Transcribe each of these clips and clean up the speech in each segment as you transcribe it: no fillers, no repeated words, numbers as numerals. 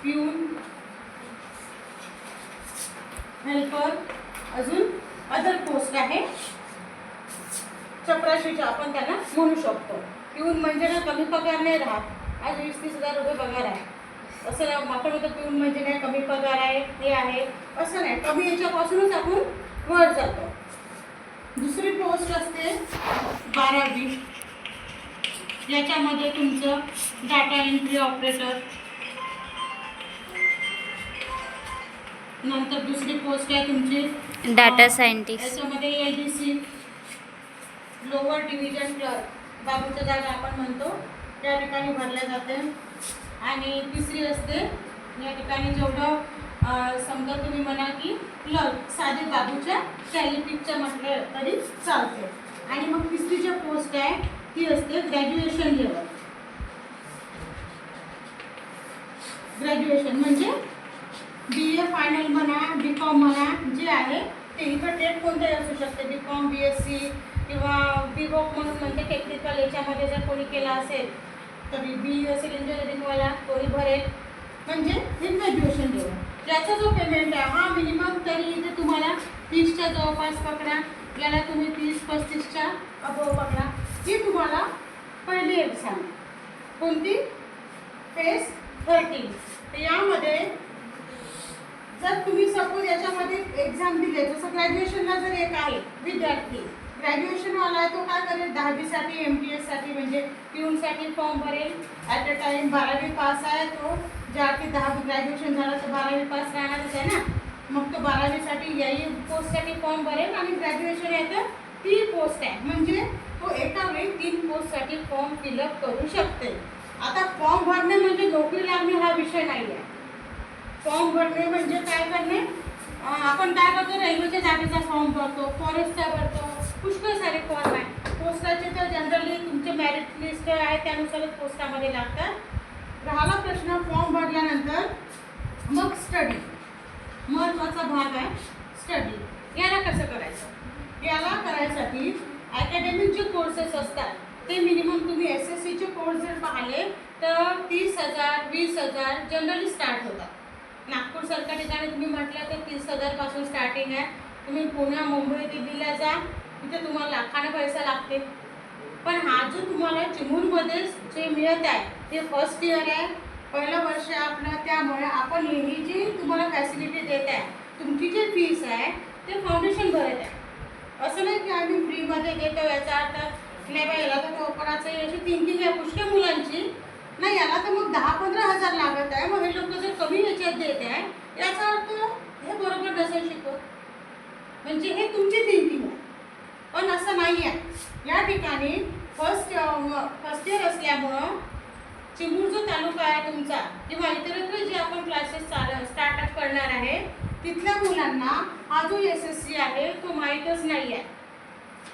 पिऊन, हेल्पर, अजून other post आहे चपराशीच्या आपण त्यांना म्हणू शकतो. पिऊन म्हणजे ना कमी पगार नाही राहत, आज 20-30 हजार रुपये पगार आहे असं ना, आपण होतं पिऊन म्हणजे नाही कमी पगार आहे हे आहे असं नाही, कमी याच्यापासूनच आपण वर जातो. दुसरी पोस्ट असते 12वी, याच्यामध्ये तुमचं डाटा एंट्री ऑपरेटर. नंतर दुसरी पोस्ट आहे तुमची डाटा सायंटिस्ट. याच्यामध्ये LDC लोअर डिव्हिजन क्लर्क, बाबूच्या जागा आपण म्हणतो त्या ठिकाणी भरल्या जाते. आणि तिसरी असते या ठिकाणी जेवढं समजा तुम्ही म्हणा की क्लर्क साधे बाबूच्या टॅलिपिकच्या म्हटलं तरी चालते. आणि मग तिसरी जी पोस्ट आहे ती असते ग्रॅज्युएशन लेवल. ग्रॅज्युएशन म्हणजे BA फायनल म्हणा, BCom म्हणा जे आहे ते इथं टेट कोणतेही असू शकते, BCom, BSc किंवा BVOC म्हणून म्हणजे टेक्निकल याच्यामध्ये जर कोणी केला असेल तरी BE असेल इंजिनिअरिंगवाला कोणी भरेल, म्हणजे हे ग्रॅज्युएशन लेवल. याचा जो पेमेंट आहे हा मिनिमम तरी इथे तुम्हाला 30च्या जवळपास पकडा, याला तुम्ही 30-35च्या अबोव पकडा. ही तुम्हाला पहिली एक्झाम कोणती फेज 13. तर यामध्ये जर तुम्ही सपोज याच्यामध्ये एक्झाम दिले, जसं ग्रॅज्युएशनला जर एक आहे विद्यार्थी ग्रॅज्युएशनवाला आहे तो काय करेल 10वीसाठी MTS साठी म्हणजे पिऊनसाठी फॉर्म भरेल. ॲट अ टाईम 12वी पास आहे तो, ज्या की 10वी ग्रॅज्युएशन झालं तर 12वी पास राहणारच आहे ना, मग तो 12वीसाठी याही पोस्टसाठी फॉर्म भरेल. आणि ग्रॅज्युएशन आहे तर ती पोस्ट आहे म्हणजे तो एका वेळी 3 पोस्टसाठी फॉर्म फिलअप करू शकते. आता फॉर्म भरणे म्हणजे नोकरी लागणे हा विषय नाही आहे. फॉर्म भरणे म्हणजे काय करणे, आपण काय करतो रेल्वेच्या जागेचा फॉर्म भरतो, फॉरेस्टचा भरतो, पुष्कळ सारे फॉर्म आहे. पोस्टाचे तर जनरली तुमचे मेरिट लिस्ट आहे त्यानुसारच पोस्टामध्ये लागतात. राहिला प्रश्न फॉर्म भरल्यानंतर मग स्टडी, महत्त्वाचा भाग आहे स्टडी. याला कसं करायचं, याला करायसाठी अकॅडमिक जे कोर्सेस असतात ते मिनिमम तुम्ही SSCचे कोर्स जर पाहिले तर 30,000 20,000 जनरली स्टार्ट होतात. नागपूरसारख्या ठिकाणी तुम्ही म्हटलं तर 30,000 पासून स्टार्टिंग आहे. तुम्ही पुणे, मुंबई, दिल्लीला जा तिथे तुम्हाला लाखाने पैसा लागते. पण हा जो तुम्हाला चिमूरमध्ये जे मिळत आहे ते फर्स्ट इयर आहे, पहिलं वर्ष आहे आपलं, त्यामुळे आपण ही जी तुम्हाला फॅसिलिटी देत आहे, तुमची जी फीस आहे ते फाउंडेशन भरत आहे. असं नाही की आम्ही फ्रीमध्ये देतो याचा अर्थ नाही बा याला तर कोकणाचं अशी थिंकिंग आहे पुष्कळ मुलांची, नाही याला तर मग 10-15 हजार लागत आहे, मग हे लोक जर कमी याच्यात देत आहे याचा अर्थ हे बरोबर नसेल शिकवत, म्हणजे हे तुमची थिंकिंग आहे. पण असं नाही आहे. या ठिकाणी फर्स्ट इयर असल्यामुळं चिमूर जो तालुका आहे तुमचा किंवा इतरत्र जे आपण क्लासेस स्टार्टअप करणार आहे तिथल्या मुलांना हा जो SSC आहे तो माहीतच नाही आहे.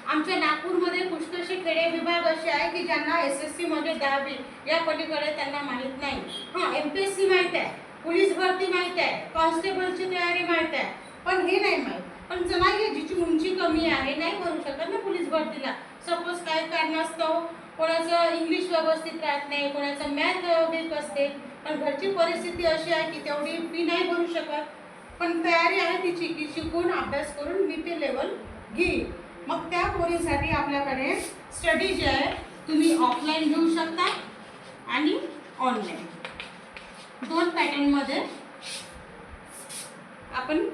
आमच्या नागपूरमध्ये पुष्कळसे खेडे विभाग असे आहे की ज्यांना SSC मध्ये 10वी या पलीकडे त्यांना माहीत नाही. हां, MPSC माहीत आहे, पोलीस भरती माहीत आहे, कॉन्स्टेबलची तयारी माहीत आहे, पण हे नाही माहीत. पण नाही आहे जिची उंची कमी आहे नाही करू शकत ना पोलीस भरतीला. सपोज काय कारणास्तव कोणाचं इंग्लिश व्यवस्थित राहत नाही, कोणाचं मॅथ वीक असते, पण घरची परिस्थिती अशी आहे की तेवढी फी नाही भरू शकत, पण तयारी आहे तिची की शिकून अभ्यास करून मी ते लेवल घेईन. मग त्या पोरींसाठी आपल्याकडे स्टडी जे आहे तुम्ही ऑफलाईन घेऊ शकता आणि ऑनलाईन, 2 पॅटर्नमध्ये आपण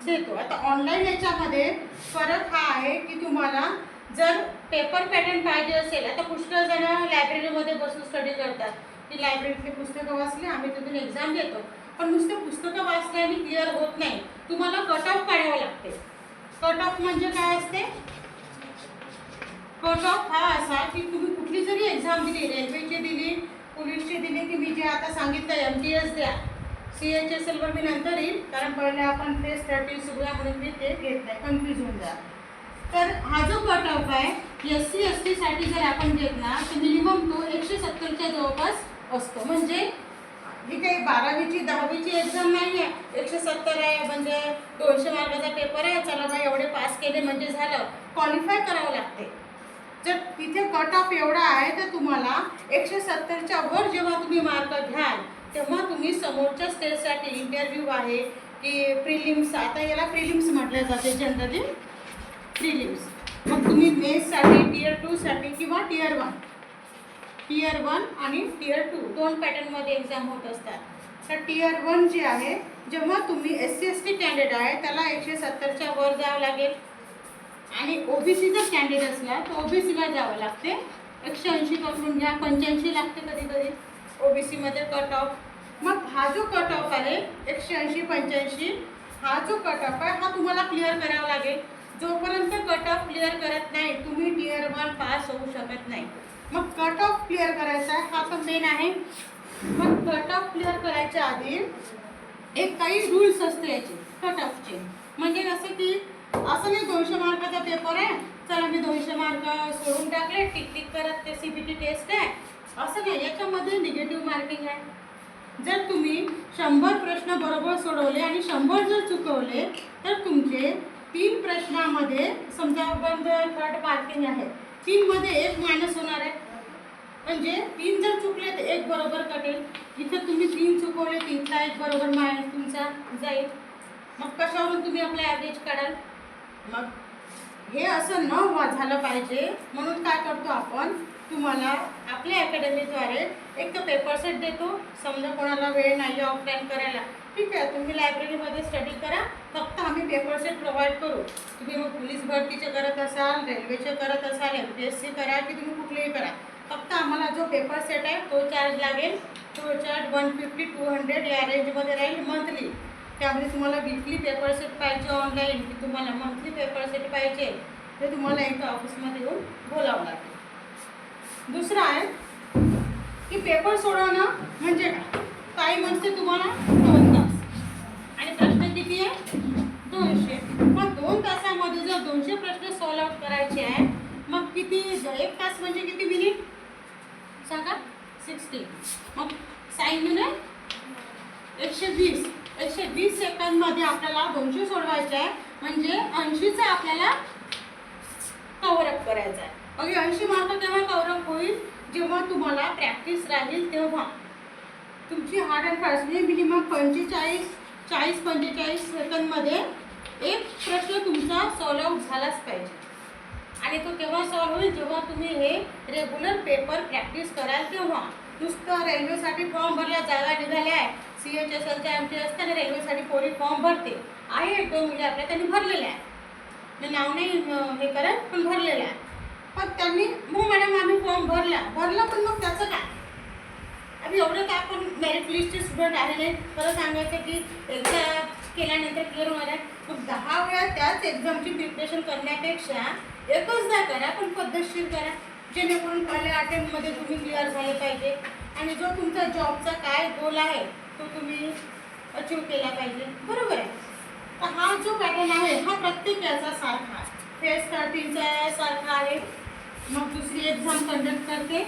देतो. आता ऑनलाईन याच्यामध्ये फरक हा आहे की तुम्हाला जर पेपर पॅटर्न पाहिजे असेल, आता पुष्कळ जण लायब्ररीमध्ये बसून स्टडी करतात की लायब्ररीतली पुस्तकं वाचली आम्ही तिथून एक्झाम देतो, पण नुसते पुस्तकं वाचल्याने क्लिअर होत नाही, तुम्हाला कट ऑफ काढावं लागते. कट ऑफ म्हणजे काय असते, कट ऑफ हा असा की तुम्ही कुठली जरी एक्झाम दिली, रेल्वेची दिली, पोलीसची दिली, की मी जे आता सांगितलं MTS द्या, CHSL वर मी नंतर येईल कारण पहिले आपण फेज 13 सुरुवात म्हणून मी ते घेत नाही, कन्फ्यूज होऊन जा. तर हा जो कट ऑफ आहे SC ST साठी जर आपण घेतला तर मिनिमम तो 170च्या जवळपास असतो. म्हणजे ही काही 12वीची 10वीची एक्झाम नाही आहे, 170 आहे म्हणजे 200 मार्काचा पेपर आहे, चला बाई एवढे पास केले म्हणजे झालं, क्वालिफाय करावं लागते. जर तिथे कट ऑफ एवढा आहे तर तुम्हाला 170च्या वर जेव्हा तुम्ही मार्क घ्याल तेव्हा तुम्ही समोरच्या स्टेजसाठी इंटरव्ह्यू आहे की प्रिलिम्स, आता याला प्रिलिम्स म्हटलं जाते जनरली, प्रिलिम्स. मग तुम्ही मेन्ससाठी टियर 2 साठी किंवा टियर 1 आणि टियर 2 दोन पॅटर्नमध्ये एक्झाम होत असतात. तर टियर 1 जे आहे, जेव्हा तुम्ही SC/ST कॅन्डिडेट आहे त्याला 170च्या वर जावं लागेल आणि OBC जर कॅन्डिडेट असला तर OBCला जावं लागते. 180 पकडून घ्या, 85 लागते कधी कधी OBCमध्ये कट ऑफ. मग हा जो कट ऑफ आहे 180-85, हा जो कट ऑफ आहे हा तुम्हाला क्लिअर करावा लागेल. जोपर्यंत कट ऑफ क्लिअर करत नाही तुम्ही टियर 1 पास होऊ शकत नाही. मग कट ऑफ क्लिअर करायचा आहे हा पण मेन आहे. मग कट ऑफ क्लिअर करायच्या आधी एक काही रूल्स असते याचे कट ऑफचे. म्हणजे कसं की असं नाही 200 मार्काचा पेपर आहे चला मी 200 मार्क सोडून टाकले, टिक टिक करत ते CBT टेस्ट आहे असं नाही. याच्यामध्ये निगेटिव्ह मार्किंग आहे. जर तुम्ही 100 प्रश्न बरोबर सोडवले आणि 100 जर चुकवले तर तुमचे 3 प्रश्नामध्ये समजा बंद थर्ड मार्किंग आहे, 3 मध्ये 1 मायनस होणार आहे. म्हणजे 3 जर चुकले तर 1 बरोबर कटेल. इथं तुम्ही 3 चुकवले 3चा 1 बरोबर मायनस तुमचा जाईल. मग कशावरून तुम्ही आपलं ॲव्हरेज काढाल. मग हे असं न झालं पाहिजे म्हणून काय करतो आपण, तुम्हाला आपल्या अकॅडमीद्वारे एक तर पेपर सेट देतो. समजा कोणाला वेळ नाही आहे ऑफलाईन करायला, ठीक आहे तुम्ही लायब्ररीमध्ये स्टडी करा, फक्त आम्ही पेपर सेट प्रोव्हाइड करू. तुम्ही मग पोलीस भरतीचे करत असाल, रेल्वेचे करत असाल, MPSC करा की तुम्ही कुठलेही करा, फक्त आम्हाला जो पेपर सेट आहे तो चार्ज लागेल. तो चार्ज 150-200 या रेंजमध्ये राहील मंथली. त्यामध्ये तुम्हाला वीकली पेपर सेट पाहिजे ऑनलाईन की तुम्हाला मंथली पेपर सेट पाहिजे ते तुम्हाला इथं ऑफिसमध्ये येऊन बोलावं लागेल. दुसरं आहे की पेपर सोडवणं म्हणजे काय, टाईम असते तुम्हाला 2 तास आणि प्रश्न किती आहे 200. मग 2 तासामध्ये जर 200 प्रश्न सॉल्व आउट करायचे आहे मग किती 1 तास म्हणजे किती मिनिट सांगा 60. मग 60 मिनिट 120 सेकंदमध्ये आपल्याला 200 सोडवायचे आहे. म्हणजे 80चा आपल्याला कव्हरअप करायचा आहे. मग 80 मार्क केव्हा कव्हरअप होईल, जेव्हा तुम्हाला प्रॅक्टिस राहील तेव्हा. तुमची हार्ड अँड फास्ट म्हणजे मिनिमम 40-45 सेकंदमध्ये एक प्रश्न तुमचा सॉल्व आउट झालाच पाहिजे. आणि तो केव्हा सॉल्व होईल, जेव्हा तुम्ही हे रेग्युलर पेपर प्रॅक्टिस कराल तेव्हा. नुसतं रेल्वेसाठी फॉर्म भरल्या, जागा निघाल्या आहे, CHSLच्या MTS आणि रेल्वेसाठी पोरी फॉर्म भरते आहे. 1-2 मुली आपल्या त्यांनी भरलेल्या आहे, मी नाव नाही हे करत पण भरलेलं आहे. पण त्यांनी मग मॅडम आम्ही फॉर्म भरला पण मग त्याचं काय, आम्ही एवढं काय आपण मेरिट लिस्टचे स्टुडंट आहे नाही खरं सांगायचं की एक्झाम केल्यानंतर क्लिअर होणार आहे. मग 10 वेळा त्याच एक्झामची प्रिपरेशन करण्यापेक्षा एकचदा करा पण पद्धतशीर करा, जेणेकरून पहिल्या अटेम्प्टमध्ये तुम्ही क्लिअर झाले पाहिजे आणि जो तुमचा जॉबचा काय गोल आहे तो तुम्ही अचीव केला पाहिजे. बरोबर आहे. तर हा जो पॅटर्न आहे हा प्रत्येक याचा सारखा आहे. फेस स्टार्टिंगचा सारखा आहे. मग दुसरी एक्झाम कंडक्ट करते,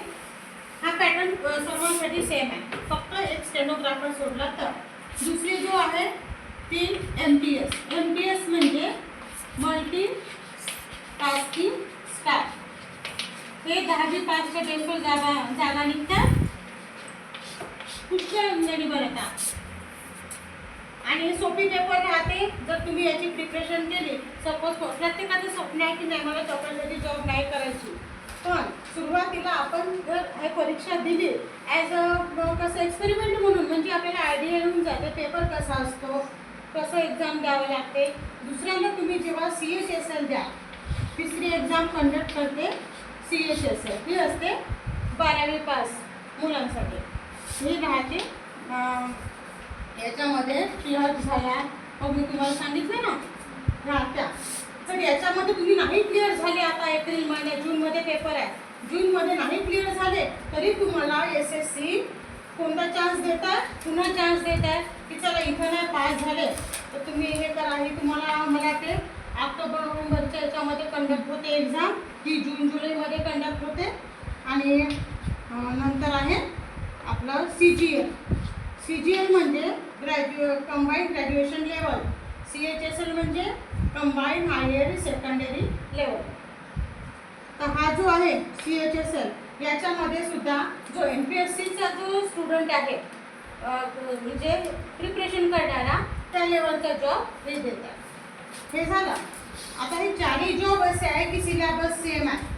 हा पॅटर्न सर्वांसाठी सेम आहे, फक्त एक स्टेनोग्राफर सोडला तर. दुसरी जो आहे ती MTS म्हणजे मल्टी टास्किंग स्टाफ. हे 10वी पासच्या बेसवर जागा निघतात पुष्कळ गणित येतात आणि सोपी पेपर राहते जर तुम्ही याची प्रिपरेशन केली. सपोज प्रत्येकाचं स्वप्न आहे की नाही मला चॉकलेटसाठी जॉब नाही करायची, पण सुरुवातीला आपण जर हे परीक्षा दिली ॲज अ कसं एक्सपेरिमेंट म्हणून, म्हणजे आपल्याला आयडिया येऊन जाते पेपर कसा असतो, कसं एक्झाम द्यावं लागते. दुसऱ्यांदा तुम्ही जेव्हा CHSL द्या, तिसरी एक्झाम कंडक्ट करते CHSL, ही असते 12वी पास मुलांसाठी. ही राहते याच्यामध्ये क्लिअर झाल्या मग मी तुम्हाला सांगितलं ना राहत्या. तर याच्यामध्ये तुम्ही नाही क्लिअर झाले, आता एप्रिल महिन्यात जूनमध्ये पेपर आहे, जूनमध्ये नाही क्लिअर झाले तरी तुम्हाला SSC कोणता चान्स देत आहे, पुन्हा चान्स देत आहे की चला इथं नाही पास झाले तर तुम्ही हे करा. ही तुम्हाला मला ते ऑक्टोबर-नोव्हेंबरच्या याच्यामध्ये कंडक्ट होते एक्झाम, ही जून-जुलैमध्ये कंडक्ट होते. आणि नंतर आहे आपलं CGL म्हणजे कंबाईंड ग्रॅज्युएशन लेवल, CHSL म्हणजे कंबाईंड हायर सेकंडरी लेवल. तर हा जो आहे CHSL याच्यामध्ये सुद्धा जो MPSCचा जो स्टुडंट आहे म्हणजे प्रिपरेशन करणारा त्या लेवलचा जॉब हे देतात. हे झालं. आता हे चारही जॉब असे आहे की सिलेबस सेम आहे.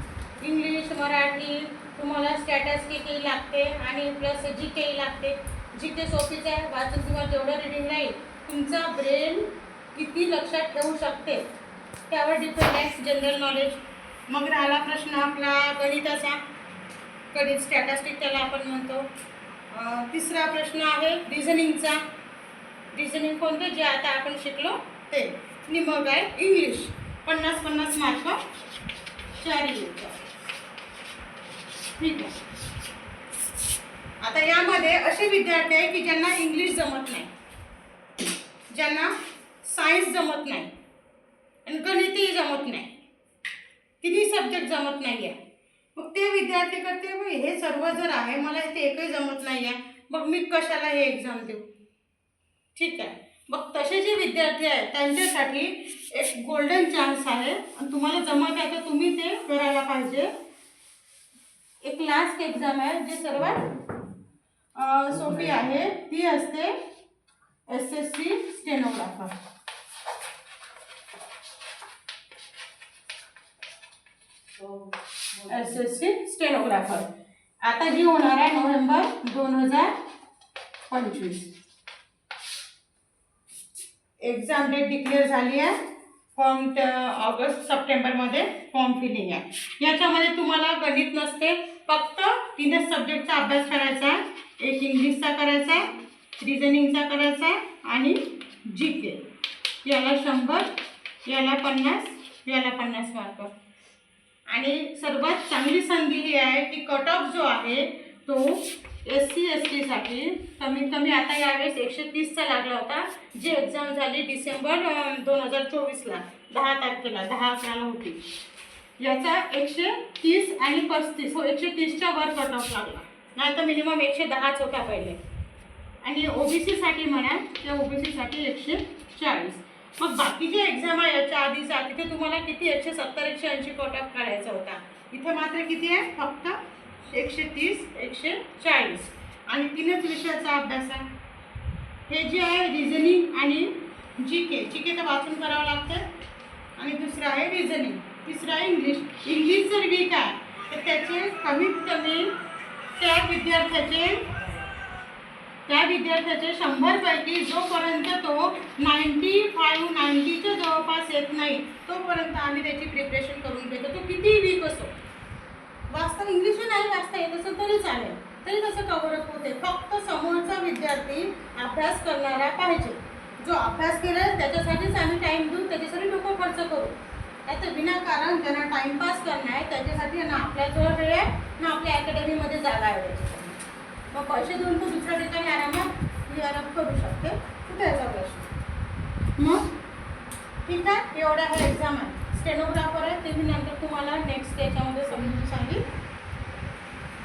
इंग्लिश, मराठी, तुम्हाला स्टॅटस के लागते आणि प्लस जी के लागते. जी के सोपीच आहे, वाचून तुम्हाला जेवढं रिडिंग राहील तुमचा ब्रेन किती लक्षात ठेवू शकते त्यावर डिपेंड आहे. General knowledge. मग राहिला प्रश्न आपला गणिताचा, गणित स्टॅटिस्टिक त्याला आपण म्हणतो. तिसरा प्रश्न आहे रिझनिंगचा. रिझनिंग कोणते जे आता आपण शिकलो ते. आणि मग आहे इंग्लिश. 50-50 मार्क चारही येतात. ठीक आहे. आता यामध्ये असे विद्यार्थी आहे की ज्यांना इंग्लिश जमत नाही, ज्यांना सायन्स जमत नाही आणि गणितही जमत नाही, तिन्ही सब्जेक्ट जमत नाही आहे. मग ते विद्यार्थी करते बाई हे सर्व जर आहे मला ते एकही जमत नाही आहे, मग मी कशाला हे एक्झाम देऊ. ठीक आहे. मग तसे जे विद्यार्थी आहेत त्यांच्यासाठी एक गोल्डन चान्स आहे आणि तुम्हाला जमत आहे तर तुम्ही ते करायला पाहिजे. एक लास्ट एक्झाम आहे जे सर्वात सोपी आहे, ती असते SSC स्टेनोग्राफर. SSC स्टेनोग्राफर आता जी होणार आहे नोव्हेंबर 2025. एक्झाम डेट डिक्लेअर झाली आहे. फॉर्म ऑगस्ट सप्टेंबरमध्ये फॉर्म फिलिंग आहे. याच्यामध्ये तुम्हाला गणित नसते, फक्त 3 सब्जेक्टचा अभ्यास करायचा आहे. एक इंग्लिशचा करायचा आहे, रिझनिंगचा करायचा आहे आणि जी के. याला 100, याला 50, याला 50 मार्क. आणि सर्वात चांगली संधी ही आहे की कट ऑफ जो आहे तो SC ST साठी कमीत कमी आता यावेळेस 130चा लागला होता. जी एक्झाम झाली डिसेंबर 2024ला 10 तारखेला 10/11 होती. याचा 130 आणि 35 हो 130च्या वर कट ऑफ लागला, नाही तर मिनिमम 110च होता पहिले. आणि OBC साठी म्हणा त्या OBC साठी 140. मग बाकीचे एक्झाम आहे याच्या आधीचा तिथे तुम्हाला किती 170-180 कट ऑफ काढायचा होता. इथे मात्र किती आहे फक्त 130-140 आणि 3च विषयाचा अभ्यास आहे. हे जे आहे रिझनिंग आणि जी के तर वाचून करावं लागतं. आणि दुसरं आहे रिझनिंग, तिसरं आहे इंग्लिश. इंग्लिश जर वीक आहे तर त्याचे कमीत कमी त्या विद्यार्थ्याचे 100पैकी जोपर्यंत तो 95-90च्या जवळपास येत नाही तोपर्यंत आम्ही त्याची प्रिपरेशन करून घेतो. तो कितीही वीक असो, वाचता इंग्लिश नाही वाचता येत असेल तरी चालेल, तरी तसं कव्हरअप होते. फक्त समोरचा विद्यार्थी अभ्यास करणारा पाहिजे. जो अभ्यास केला त्याच्यासाठीच आम्ही टाईम देऊ, त्याच्यासाठी डोकं खर्च करू. नाही तर विनाकारण ज्यांना टाईमपास करणार आहे त्याच्यासाठी ना आपल्याजवळ वेळ आहे ना आपल्या अकॅडमीमध्ये जागा आहे. मग पैसे देऊन तो दुसऱ्या ठिकाणी आरामात करू शकते. कुठे याचा प्रश्न. मग ठीक आहे. एवढा हा एक्झाम आहे. स्टेनोग्राफर आहे ते मी नंतर तुम्हाला नेक्स्ट याच्यामध्ये समजून सांगेन.